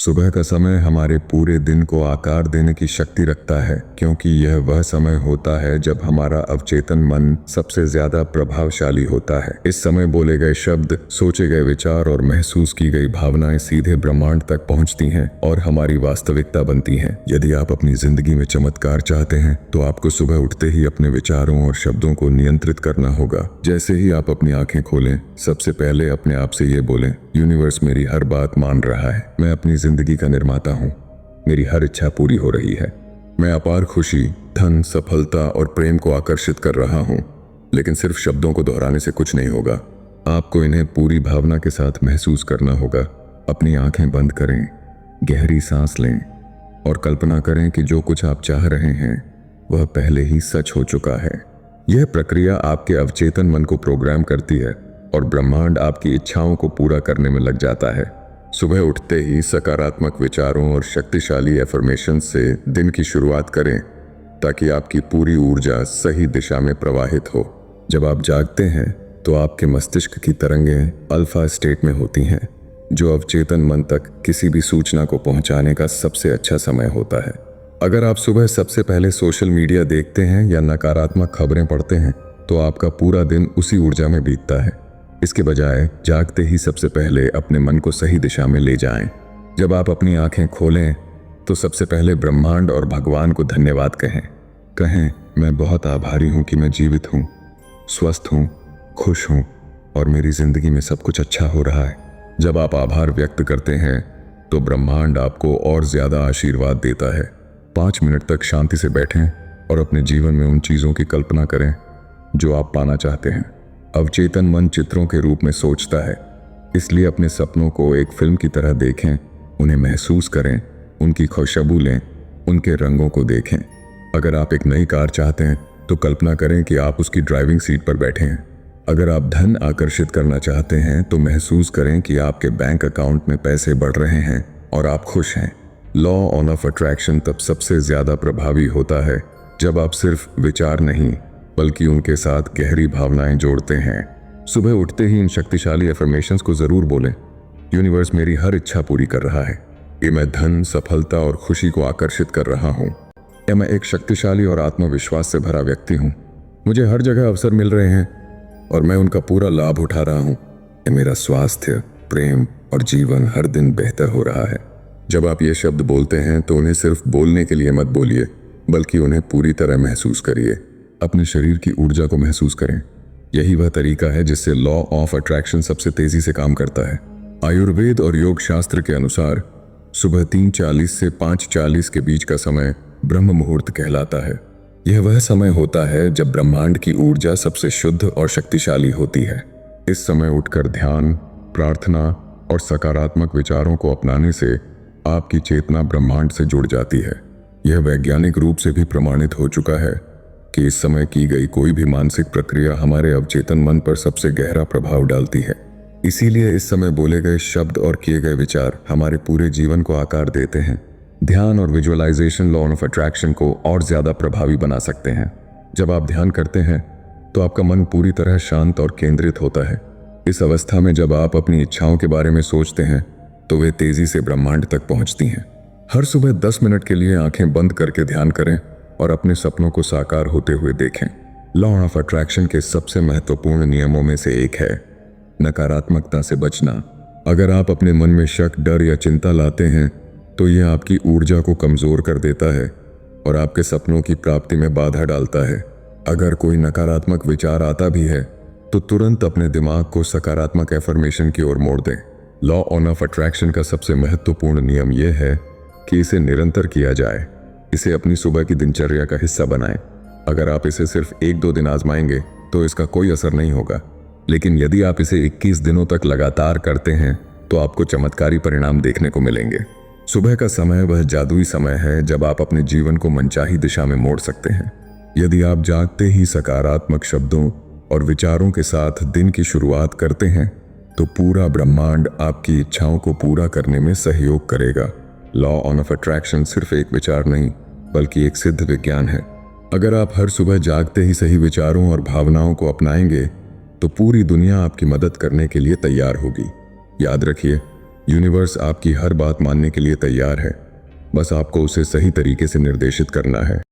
सुबह का समय हमारे पूरे दिन को आकार देने की शक्ति रखता है, क्योंकि यह वह समय होता है जब हमारा अवचेतन मन सबसे ज्यादा प्रभावशाली होता है। इस समय बोले गए शब्द, सोचे गए विचार और महसूस की गई भावनाएं सीधे ब्रह्मांड तक पहुंचती हैं और हमारी वास्तविकता बनती हैं। यदि आप अपनी जिंदगी में चमत्कार चाहते हैं तो आपको सुबह उठते ही अपने विचारों और शब्दों को नियंत्रित करना होगा। जैसे ही आप अपनी आंखें खोलें, सबसे पहले अपने आप से ये बोलें, यूनिवर्स मेरी हर बात मान रहा है, मैं अपनी जिंदगी का निर्माता हूँ, मेरी हर इच्छा पूरी हो रही है, मैं अपार खुशी, धन, सफलता और प्रेम को आकर्षित कर रहा हूँ। लेकिन सिर्फ शब्दों को दोहराने से कुछ नहीं होगा, आपको इन्हें पूरी भावना के साथ महसूस करना होगा। अपनी आंखें बंद करें, गहरी सांस लें और कल्पना करें कि जो कुछ आप चाह रहे हैं वह पहले ही सच हो चुका है। यह प्रक्रिया आपके अवचेतन मन को प्रोग्राम करती है और ब्रह्मांड आपकी इच्छाओं को पूरा करने में लग जाता है। सुबह उठते ही सकारात्मक विचारों और शक्तिशाली एफर्मेशन से दिन की शुरुआत करें, ताकि आपकी पूरी ऊर्जा सही दिशा में प्रवाहित हो। जब आप जागते हैं तो आपके मस्तिष्क की तरंगें अल्फा स्टेट में होती हैं, जो अवचेतन मन तक किसी भी सूचना को पहुंचाने का सबसे अच्छा समय होता है। अगर आप सुबह सबसे पहले सोशल मीडिया देखते हैं या नकारात्मक खबरें पढ़ते हैं तो आपका पूरा दिन उसी ऊर्जा में बीतता है। इसके बजाय जागते ही सबसे पहले अपने मन को सही दिशा में ले जाएं। जब आप अपनी आंखें खोलें तो सबसे पहले ब्रह्मांड और भगवान को धन्यवाद कहें, मैं बहुत आभारी हूं कि मैं जीवित हूं, स्वस्थ हूं, खुश हूं और मेरी जिंदगी में सब कुछ अच्छा हो रहा है। जब आप आभार व्यक्त करते हैं तो ब्रह्मांड आपको और ज्यादा आशीर्वाद देता है। 5 मिनट तक शांति से बैठें और अपने जीवन में उन चीजों की कल्पना करें जो आप पाना चाहते हैं। अवचेतन मन चित्रों के रूप में सोचता है, इसलिए अपने सपनों को एक फिल्म की तरह देखें, उन्हें महसूस करें, उनकी खुशबू लें, उनके रंगों को देखें। अगर आप एक नई कार चाहते हैं तो कल्पना करें कि आप उसकी ड्राइविंग सीट पर बैठे हैं। अगर आप धन आकर्षित करना चाहते हैं तो महसूस करें कि आपके बैंक अकाउंट में पैसे बढ़ रहे हैं और आप खुश हैं। लॉ ऑफ अट्रैक्शन तब सबसे ज्यादा प्रभावी होता है जब आप सिर्फ विचार नहीं बल्कि उनके साथ गहरी भावनाएं जोड़ते हैं। सुबह उठते ही इन शक्तिशाली एफर्मेशंस को जरूर बोलें, यूनिवर्स मेरी हर इच्छा पूरी कर रहा है, कि मैं धन, सफलता और खुशी को आकर्षित कर रहा हूँ, या मैं एक शक्तिशाली और आत्मविश्वास से भरा व्यक्ति हूँ, मुझे हर जगह अवसर मिल रहे हैं और मैं उनका पूरा लाभ उठा रहा हूँ, मेरा स्वास्थ्य, प्रेम और जीवन हर दिन बेहतर हो रहा है। जब आप ये शब्द बोलते हैं तो उन्हें सिर्फ बोलने के लिए मत बोलिए, बल्कि उन्हें पूरी तरह महसूस करिए। अपने शरीर की ऊर्जा को महसूस करें। यही वह तरीका है जिससे लॉ ऑफ अट्रैक्शन सबसे तेजी से काम करता है। आयुर्वेद और योग शास्त्र के अनुसार सुबह 3:40 से 5:40 के बीच का समय ब्रह्म मुहूर्त कहलाता है। यह वह समय होता है जब ब्रह्मांड की ऊर्जा सबसे शुद्ध और शक्तिशाली होती है। इस समय उठकर ध्यान, प्रार्थना और सकारात्मक विचारों को अपनाने से आपकी चेतना ब्रह्मांड से जुड़ जाती है। यह वैज्ञानिक रूप से भी प्रमाणित हो चुका है कि इस समय की गई कोई भी मानसिक प्रक्रिया हमारे अवचेतन मन पर सबसे गहरा प्रभाव डालती है। इसीलिए इस समय बोले गए शब्द और किए गए विचार हमारे पूरे जीवन को आकार देते हैं। ध्यान और विजुअलाइजेशन लॉ ऑफ अट्रैक्शन को और ज्यादा प्रभावी बना सकते हैं। जब आप ध्यान करते हैं तो आपका मन पूरी तरह शांत और केंद्रित होता है। इस अवस्था में जब आप अपनी इच्छाओं के बारे में सोचते हैं तो वे तेजी से ब्रह्मांड तक पहुंचती हैं। हर सुबह 10 मिनट के लिए आंखें बंद करके ध्यान करें और अपने सपनों को साकार होते हुए देखें। लॉ ऑफ अट्रैक्शन के सबसे महत्वपूर्ण नियमों में से एक है नकारात्मकता से बचना। अगर आप अपने मन में शक, डर या चिंता लाते हैं तो यह आपकी ऊर्जा को कमजोर कर देता है और आपके सपनों की प्राप्ति में बाधा डालता है। अगर कोई नकारात्मक विचार आता भी है तो तुरंत अपने दिमाग को सकारात्मक एफर्मेशन की ओर मोड़ दें। लॉ ऑफ अट्रैक्शन का सबसे महत्वपूर्ण नियम यह है कि इसे निरंतर किया जाए। इसे अपनी सुबह की दिनचर्या का हिस्सा बनाएं। अगर आप इसे सिर्फ 1-2 दिन आजमाएंगे तो इसका कोई असर नहीं होगा, लेकिन यदि आप इसे 21 दिनों तक लगातार करते हैं तो आपको चमत्कारी परिणाम देखने को मिलेंगे। सुबह का समय वह जादुई समय है जब आप अपने जीवन को मनचाही दिशा में मोड़ सकते हैं। यदि आप जागते ही सकारात्मक शब्दों और विचारों के साथ दिन की शुरुआत करते हैं तो पूरा ब्रह्मांड आपकी इच्छाओं को पूरा करने में सहयोग करेगा। लॉ ऑफ अट्रैक्शन सिर्फ एक विचार नहीं बल्कि एक सिद्ध विज्ञान है। अगर आप हर सुबह जागते ही सही विचारों और भावनाओं को अपनाएंगे तो पूरी दुनिया आपकी मदद करने के लिए तैयार होगी। याद रखिए, यूनिवर्स आपकी हर बात मानने के लिए तैयार है, बस आपको उसे सही तरीके से निर्देशित करना है।